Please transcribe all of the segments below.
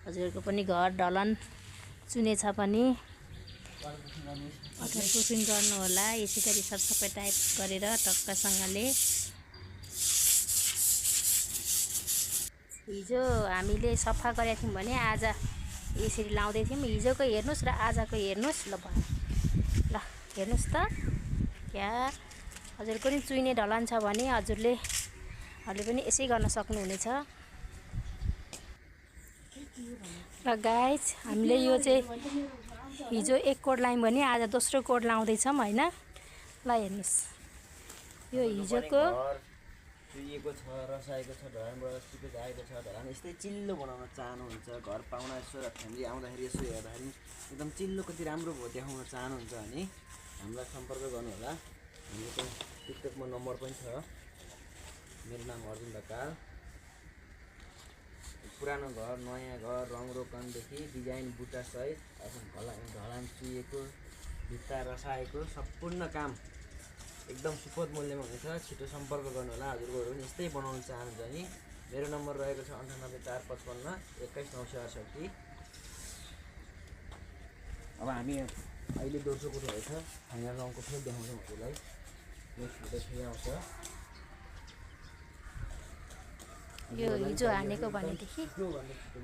हजुरको पनि घर ढलन चुनेछ पनि वाटरप्रुफिङ गर्नु होला। यसै गरी सबै टाइप गरेर टक्कसँगले। हिजो हामीले सफा गरेका थियौँ भने आज यसरी लाउँदै थियौँ। हिजोको हेर्नुस् र आजको हेर्नुस् ल हेर्नुस् त क्या हजुरको नि चुइने ढलान छ भने हजुरले पनि यसै गर्न सक्नुहुनेछ। र गाइस हामीले यो चाहिँ हिजो एक कोड लायौँ भने आज दोस्रो कोड लाउँदैछौँ हैन। ल हेर्नुस् यो हिजोको चुइएको छ, रसाएको छ, ढलानबाट सिपेज आएको छ। ढलान यस्तै चिल्लो बनाउन चाहनुहुन्छ, घर पाहुना यसो र फ्यामिली आउँदाखेरि यसो हेर्दाखेरि एकदम चिल्लो कति राम्रो देखाउन चाहनुहुन्छ भने हामीलाई सम्पर्क गर्नु होला। हाम्रो टिकटकमा नम्बर पनि छ। मेरो नाम अर्जुन ढकाल। पुरानो घर, नयाँ घर, रङरोगनदेखि डिजाइन बुट्टा सहित ढलान चुइएको, भित्ता रसाएको सम्पूर्ण काम एकदम सुपथ मूल्यमा हुनेछ। छिटो सम्पर्क गर्नु होला। हजुरहरू पनि यस्तै बनाउन चाहनुहुन्छ भने मेरो नम्बर रहेको छ 98455 21968। अब हामी अहिले दोस्रो कोठो रहेछ फाइनल रङको फेरि देखाउँछौँ हजुरलाई। नेक्स्ट भिडियो फेरि आउँछ। यो हिजो हानेको भनेदेखि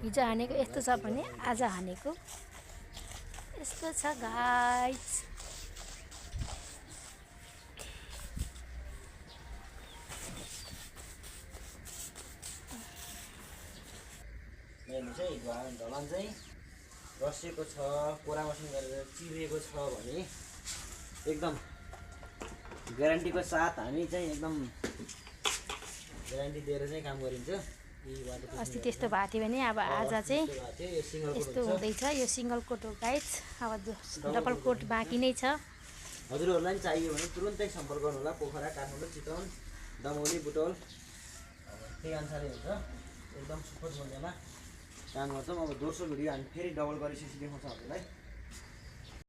हिजो हानेको यस्तो छ भने आज हानेको यस्तो छ गाइस। हेर्नु चाहिँ ढलान चाहिँ रसिएको छ, कोरा मसिन गरेर चिरेको छ भने एकदम ग्यारेन्टीको साथ हामी चाहिँ एकदम ग्यारेन्टी दिएर चाहिँ काम गरिन्छ। अस्ति त्यस्तो भएको थियो भने अब आज चाहिँ यस्तो हुँदैछ। यो सिङ्गल कोट हो गाइस। अब डबल कोट बाँकी नै छ। हजुरहरूलाई पनि चाहियो भने तुरुन्तै सम्पर्क गर्नु होला। पोखरा, काठमाडौँ, चितवन, दमौली, बुटोल त्यही अनुसारले हुन्छ। एकदम सुपर मूल्यमा काम गर्छौँ। अब दोस्रो भिडियो हामी फेरि डबल गरिसकेपछि देखाउँछौँ हजुरलाई।